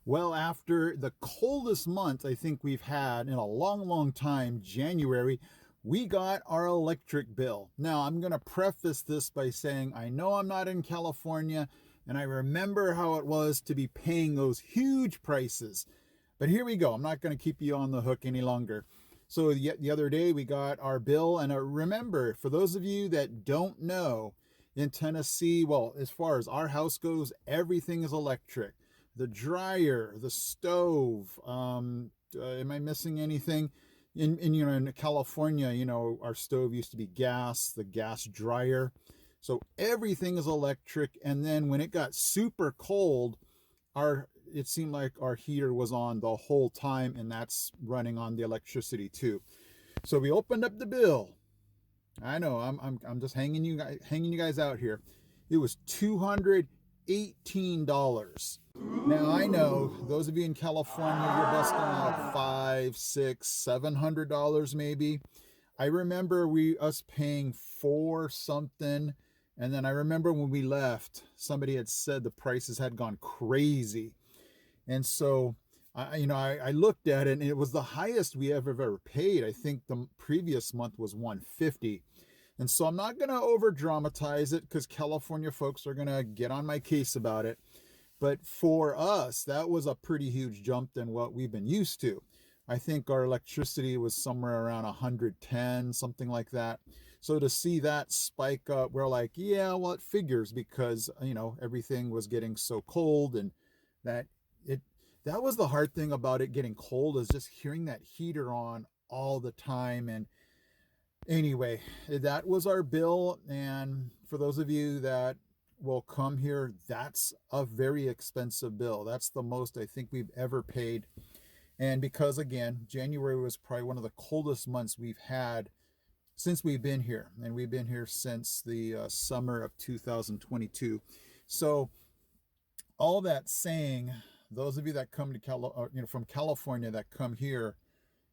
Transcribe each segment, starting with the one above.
Well, after the coldest month I think we've had in a long, long time, January, we got our electric bill. Now, I'm going to preface this by saying I know I'm not in California, and I remember how it was to be paying those huge prices. But here we go. I'm not going to keep you on the hook any longer. So, the other day we got our bill, and remember, for those of you that don't know, in Tennessee, well, as far as our house goes, everything is electric. The dryer, the stove. Am I missing anything? In California, our stove used to be gas, the gas dryer. So everything is electric. And then when it got super cold, our it seemed like our heater was on the whole time, and that's running on the electricity too. So we opened up the bill. I know I'm just hanging you guys out here. It was $218. Now I know those of you in California, you're busting out five, six, $700 maybe. I remember us paying for something, and then I remember when we left, somebody had said the prices had gone crazy, and so I looked at it, and it was the highest we ever paid. I think the previous month was 150. And so I'm not going to over dramatize it because California folks are going to get on my case about it. But for us, that was a pretty huge jump than what we've been used to. I think our electricity was somewhere around 110, something like that. So to see that spike up, we're like, yeah, well, it figures because, everything was getting so cold, and that it that was the hard thing about it getting cold, is just hearing that heater on all the time. And anyway, that was our bill. And for those of you that will come here, that's a very expensive bill. That's the most I think we've ever paid. And because, again, January was probably one of the coldest months we've had since we've been here. And we've been here since the summer of 2022. So, all that saying, those of you that come to from California that come here,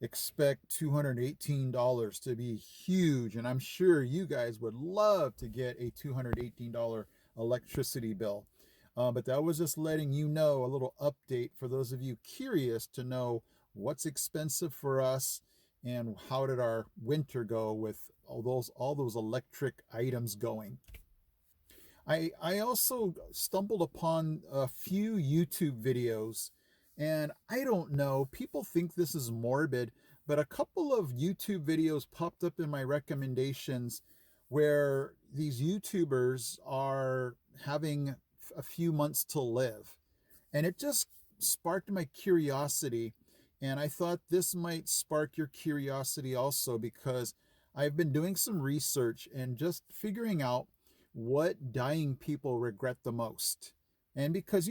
expect $218 to be huge. And I'm sure you guys would love to get a $218 electricity bill. But that was just letting you know, a little update for those of you curious to know what's expensive for us and how did our winter go with all those electric items going. I also stumbled upon a few YouTube videos, and I don't know, people think this is morbid, but a couple of YouTube videos popped up in my recommendations where these YouTubers are having a few months to live. And it just sparked my curiosity. And I thought this might spark your curiosity also, because I've been doing some research and just figuring out what dying people regret the most. And because,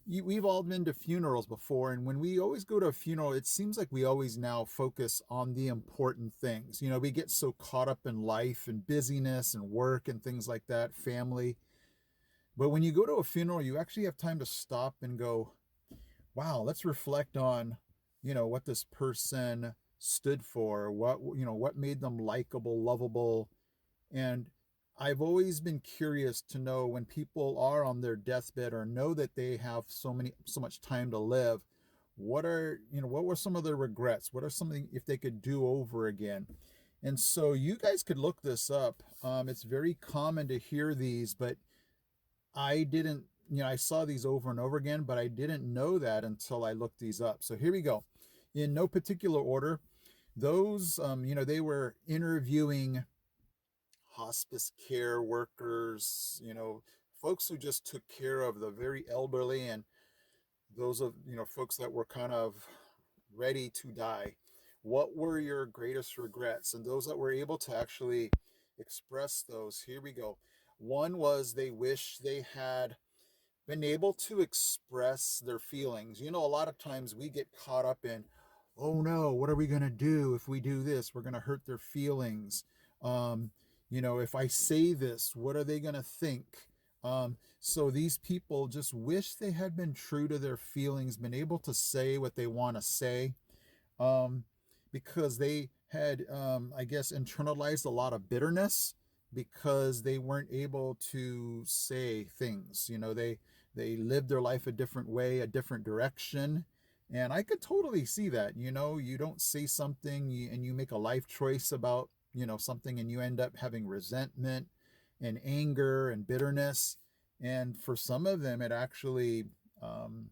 we've all been to funerals before, and when we always go to a funeral, it seems like we always now focus on the important things. We get so caught up in life and busyness and work and things like that, family. But when you go to a funeral, you actually have time to stop and go, wow, let's reflect on, what this person stood for, what made them likable, lovable. And I've always been curious to know, when people are on their deathbed or know that they have so much time to live, what were some of their regrets? What are something if they could do over again? And so you guys could look this up. It's very common to hear these, but I didn't, I saw these over and over again, but I didn't know that until I looked these up. So here we go. In no particular order, those, they were interviewing hospice care workers, folks who just took care of the very elderly, and those of, folks that were kind of ready to die. What were your greatest regrets? And those that were able to actually express those, here we go. One was they wish they had been able to express their feelings. A lot of times we get caught up in, oh no, what are we going to do if we do this? We're going to hurt their feelings. If I say this, what are they going to think? So these people just wish they had been true to their feelings, been able to say what they want to say, um, because they had, I guess, internalized a lot of bitterness because they weren't able to say things. They live their life a different way, a different direction. And I could totally see that. You don't say something and you make a life choice about, something, and you end up having resentment and anger and bitterness. And for some of them, it actually um,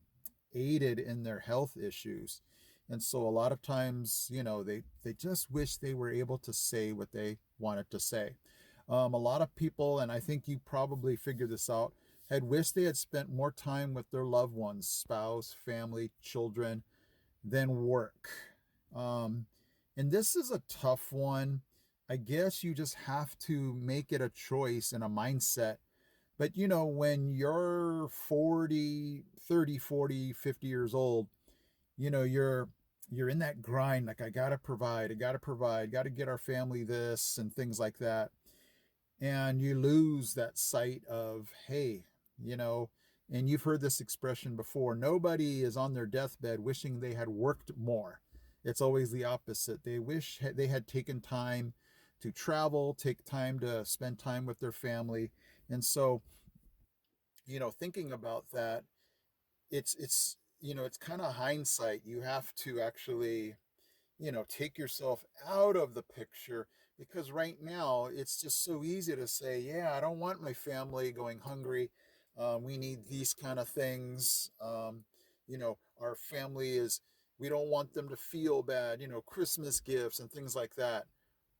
aided in their health issues. And so a lot of times, they just wish they were able to say what they wanted to say. A lot of people, and I think you probably figured this out, had wished they had spent more time with their loved ones, spouse, family, children, than work. Um, and this is a tough one. I guess you just have to make it a choice and a mindset. But when you're 40, 30, 40, 50 years old, you're in that grind, like I gotta provide, gotta get our family this and things like that. And you lose that sight of, hey, you know, and you've heard this expression before, nobody is on their deathbed wishing they had worked more. It's always the opposite. They wish they had taken time to travel, take time to spend time with their family. And so, thinking about that, it's kind of hindsight. You have to actually, take yourself out of the picture, because right now it's just so easy to say, yeah, I don't want my family going hungry. We need these kind of things. Our family is, we don't want them to feel bad, Christmas gifts and things like that,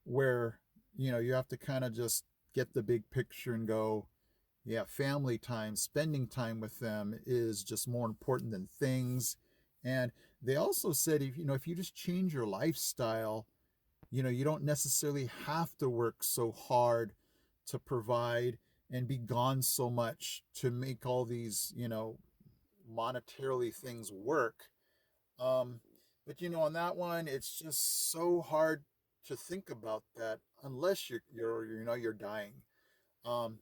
where, you have to kind of just get the big picture and go, yeah, family time, spending time with them is just more important than things. And they also said, if you just change your lifestyle, you don't necessarily have to work so hard to provide and be gone so much to make all these, monetarily things work. Um, but on that one, it's just so hard to think about that unless you're dying. Um,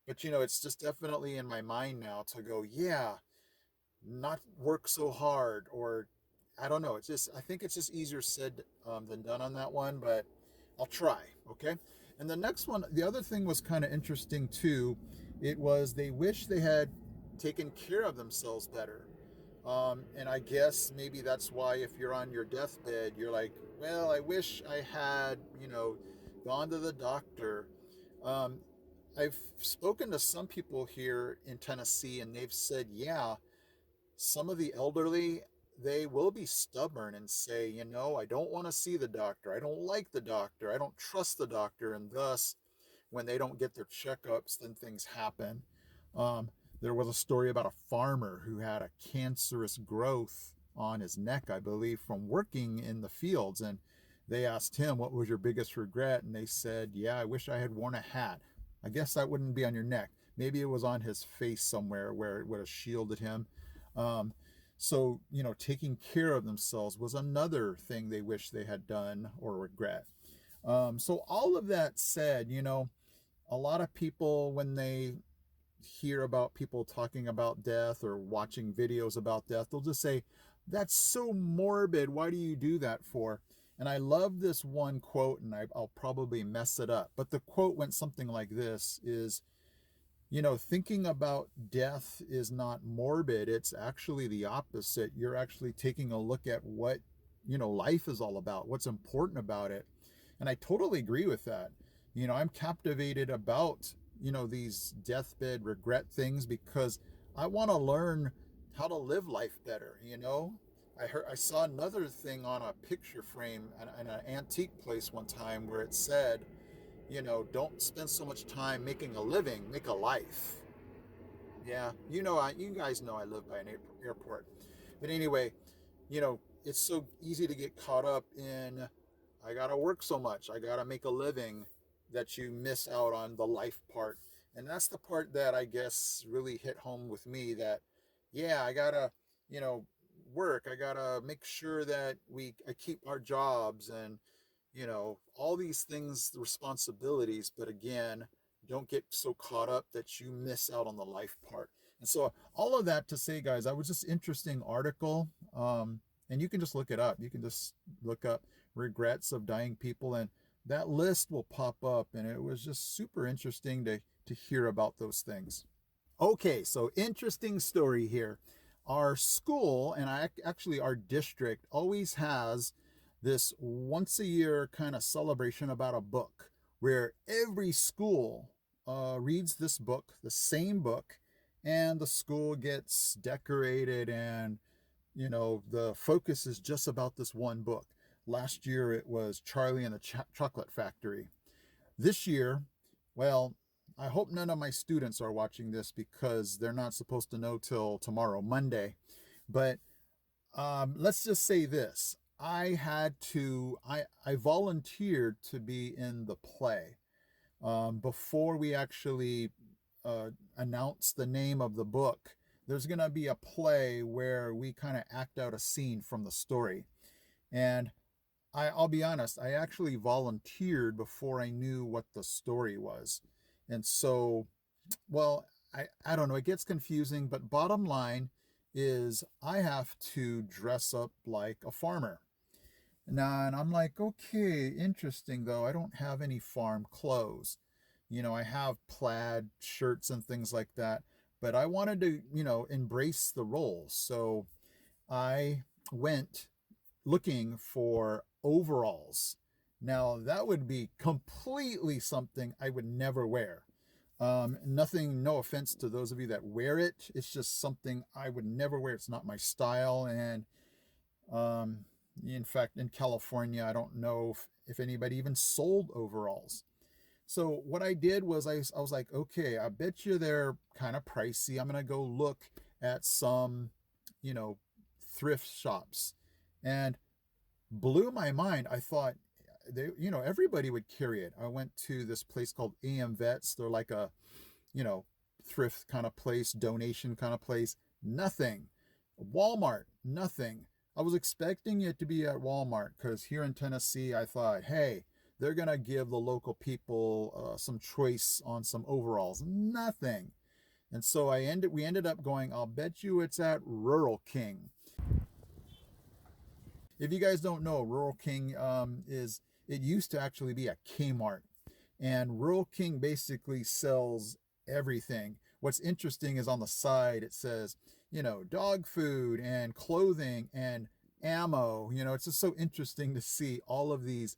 but it's just definitely in my mind now to go, yeah, not work so hard, or I don't know. It's just, I think it's just easier said than done on that one, but I'll try. Okay. And the next one, the other thing was kind of interesting too. It was they wish they had taken care of themselves better. And I guess maybe that's why if you're on your deathbed, you're like, well, I wish I had, gone to the doctor. Um, I've spoken to some people here in Tennessee, and they've said, yeah, some of the elderly, they will be stubborn and say, I don't want to see the doctor. I don't like the doctor. I don't trust the doctor. And thus, when they don't get their checkups, then things happen. Um, there was a story about a farmer who had a cancerous growth on his neck, I believe, from working in the fields. And they asked him, what was your biggest regret? And they said, yeah, I wish I had worn a hat. I guess that wouldn't be on your neck. Maybe it was on his face somewhere where it would have shielded him. Um, so, taking care of themselves was another thing they wish they had done or regret. So all of that said, a lot of people, when they hear about people talking about death or watching videos about death, they'll just say, that's so morbid. Why do you do that for? And I love this one quote, and I'll probably mess it up, but the quote went something like this is, thinking about death is not morbid. It's actually the opposite. You're actually taking a look at what, life is all about, what's important about it. And I totally agree with that. I'm captivated about, these deathbed regret things because I want to learn how to live life better. I saw another thing on a picture frame in an antique place one time where it said, don't spend so much time making a living, make a life. Yeah, you guys know I live by an airport. But anyway, it's so easy to get caught up in, I gotta work so much, I gotta make a living, that you miss out on the life part. And that's the part that I guess really hit home with me, that, yeah, I gotta, you know, work, I gotta make sure that I keep our jobs and, all these things, the responsibilities. But again, don't get so caught up that you miss out on the life part. And so all of that to say, guys, that was just interesting article. And you can just look it up. You can just look up regrets of dying people, and that list will pop up. And it was just super interesting to hear about those things. Okay, so interesting story here. Our school and actually our district always has this once a year kind of celebration about a book where every school reads this book, the same book, and the school gets decorated and the focus is just about this one book. Last year it was Charlie and the Chocolate Factory. This year, well, I hope none of my students are watching this because they're not supposed to know till tomorrow, Monday. But let's just say this. I volunteered to be in the play before we actually announce the name of the book. There's going to be a play where we kind of act out a scene from the story. And I'll be honest, I actually volunteered before I knew what the story was. And so, well, I don't know, it gets confusing, but bottom line is I have to dress up like a farmer. Now, and I'm like, okay, interesting though. I don't have any farm clothes. I have plaid shirts and things like that, but I wanted to, embrace the role. So I went looking for overalls. Now, that would be completely something I would never wear. Nothing, no offense to those of you that wear it. It's just something I would never wear. It's not my style. And um, in fact, in California, I don't know if anybody even sold overalls. So what I did was I was like, okay, I bet you they're kind of pricey. I'm going to go look at some, you know, thrift shops. And blew my mind. I thought everybody would carry it. I went to this place called AM Vets. They're like a, thrift kind of place, donation kind of place. Nothing. Walmart, nothing. I was expecting it to be at Walmart because here in Tennessee, I thought, hey, they're gonna give the local people some choice on some overalls. Nothing. And so we ended up going, I'll bet you it's at Rural King. If you guys don't know, Rural King it used to actually be a Kmart. And Rural King basically sells everything. What's interesting is on the side it says, dog food and clothing and ammo. It's just so interesting to see all of these,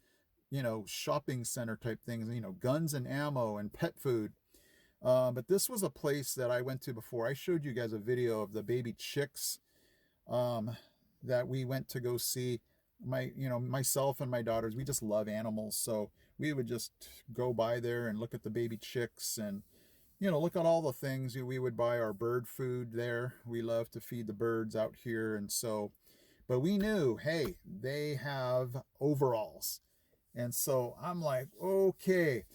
shopping center type things, guns and ammo and pet food. But this was a place that I went to before. I showed you guys a video of the baby chicks um, that we went to go see. Myself and my daughters, we just love animals. So we would just go by there and look at the baby chicks and, look at all the things. We would buy our bird food there. We love to feed the birds out here. And so, but we knew, hey, they have overalls. And so I'm like, okay,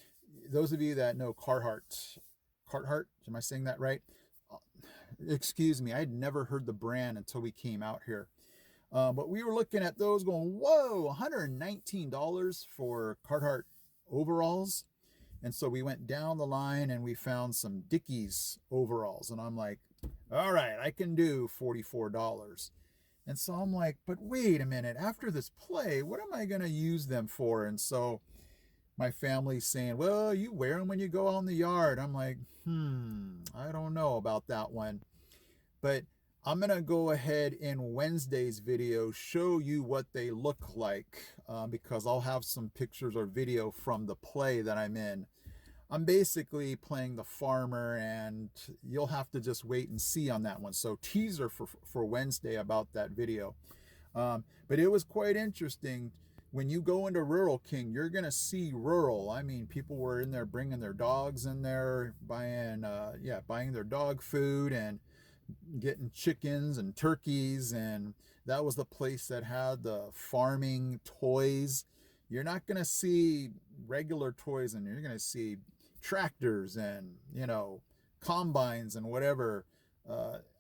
those of you that know Carhartt, am I saying that right? Excuse me, I'd never heard the brand until we came out here. But we were looking at those going, whoa, $119 for Carhartt overalls. And so we went down the line and we found some Dickies overalls. And I'm like, all right, I can do $44. And so I'm like, but wait a minute, after this play, what am I going to use them for? And so my family's saying, well, you wear them when you go out in the yard. I'm like, I don't know about that one. But I'm going to go ahead in Wednesday's video show you what they look like because I'll have some pictures or video from the play that I'm in. I'm basically playing the farmer and you'll have to just wait and see on that one. So teaser for Wednesday about that video. But it was quite interesting. When you go into Rural King, you're going to see rural. I mean, people were in there bringing their dogs in there, buying their dog food and getting chickens and turkeys. And that was the place that had the farming toys. You're not going to see regular toys, and you're going to see tractors and, combines and whatever.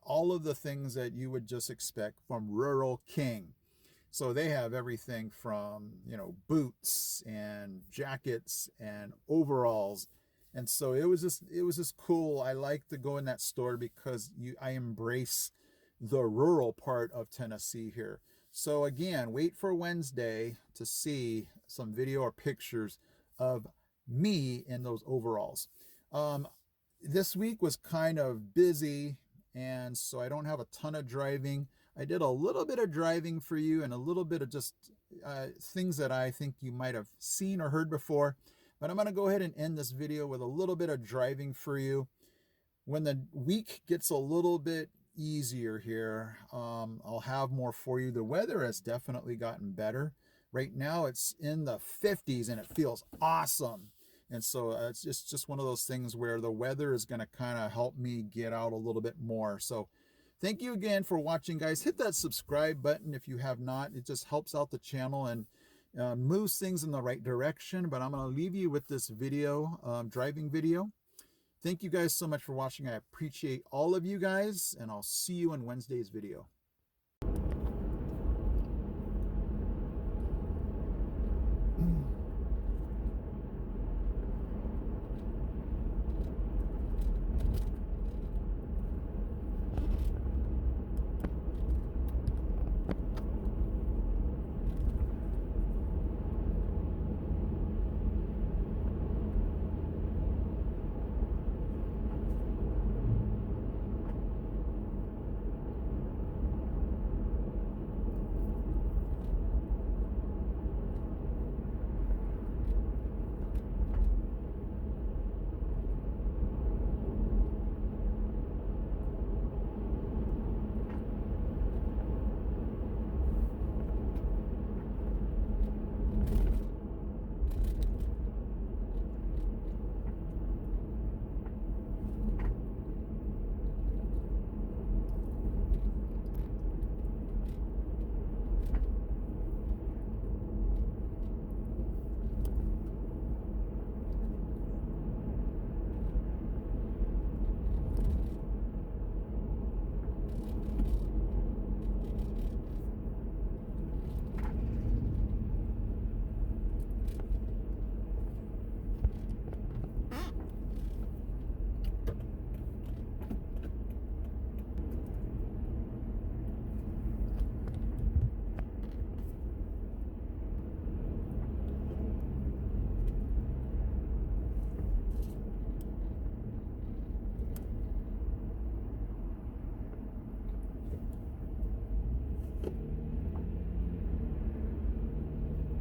All of the things that you would just expect from Rural King. So they have everything from, boots and jackets and overalls. And so it was just cool. I like to go in that store because I embrace the rural part of Tennessee here. So again, wait for Wednesday to see some video or pictures of me in those overalls. this week was kind of busy, and so I don't have a ton of driving. I did a little bit of driving for you and a little bit of just things that I think you might have seen or heard before. But I'm going to go ahead and end this video with a little bit of driving for you. When the week gets a little bit easier here, I'll have more for you. The weather has definitely gotten better. Right now it's in the 50s and it feels awesome. And so it's just one of those things where the weather is going to kind of help me get out a little bit more. So thank you again for watching, guys. Hit that subscribe button if you have not. It just helps out the channel and moves things in the right direction. But I'm going to leave you with this video, driving video. Thank you guys so much for watching. I appreciate all of you guys, and I'll see you in Wednesday's video.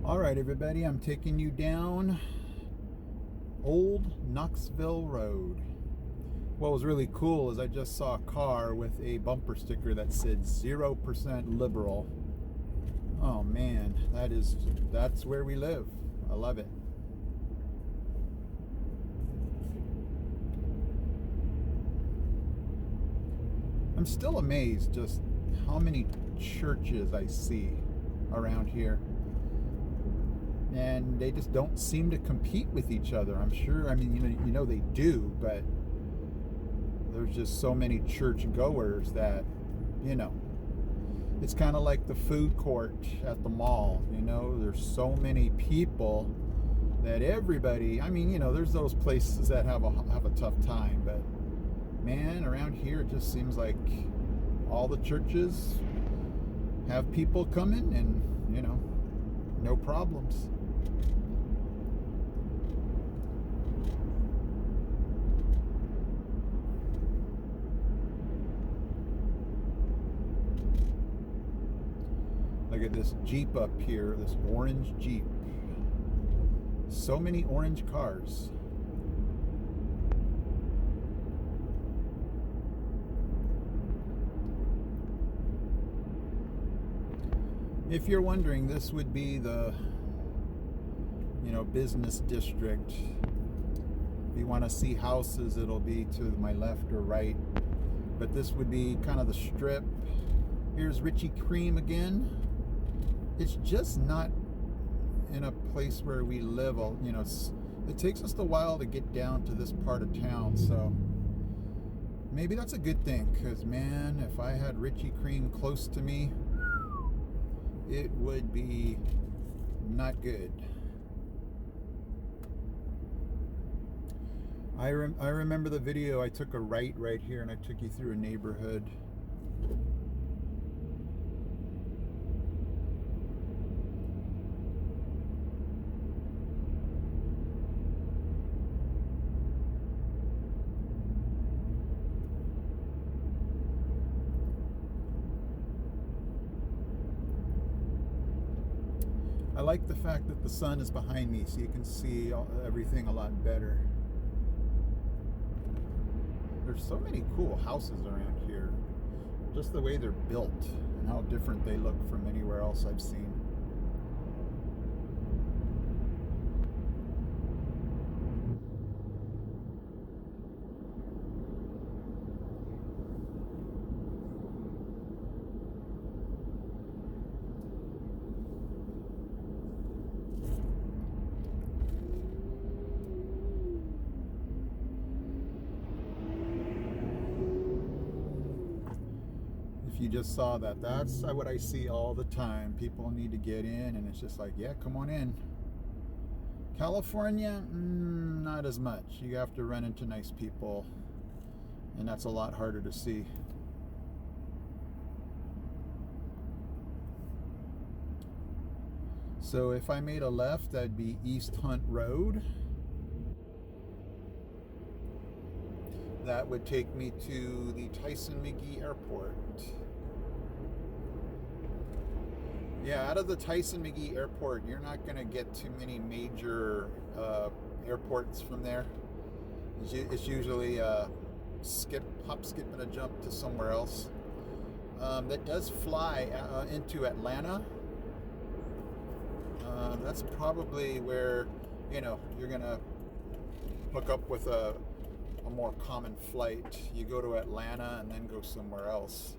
All right, everybody, I'm taking you down Old Knoxville Road. What was really cool is I just saw a car with a bumper sticker that said 0% liberal. Oh man, that's where we live. I love it. I'm still amazed just how many churches I see around here. And they just don't seem to compete with each other. I'm sure, I mean, you know they do, but there's just so many church goers that, it's kind of like the food court at the mall. There's so many people that everybody, I mean, there's those places that have a tough time, but man, around here it just seems like all the churches have people coming and, no problems. Look at this Jeep up here, this orange Jeep. So many orange cars. If you're wondering, this would be the, business district. If you want to see houses, it'll be to my left or right. But this would be kind of the strip. Here's Richie Cream again. It's just not in a place where we live. It takes us a while to get down to this part of town, so maybe that's a good thing, because man, if I had Richie Cream close to me, it would be not good. I remember the video. I took a right here and I took you through a neighborhood. I like the fact that the sun is behind me so you can see everything a lot better. There's so many cool houses around here. Just the way they're built and how different they look from anywhere else I've seen. You just saw that. That's what I see all the time. People need to get in, and it's just like, yeah, come on in. California, not as much. You have to run into nice people, and that's a lot harder to see. So if I made a left, that'd be East Hunt Road. That would take me to the Tyson-McGee Airport. Yeah, out of the Tyson-McGee Airport, you're not going to get too many major airports from there. It's usually hop, skip, and a jump to somewhere else. That does fly into Atlanta. That's probably where, you're going to hook up with a more common flight. You go to Atlanta and then go somewhere else.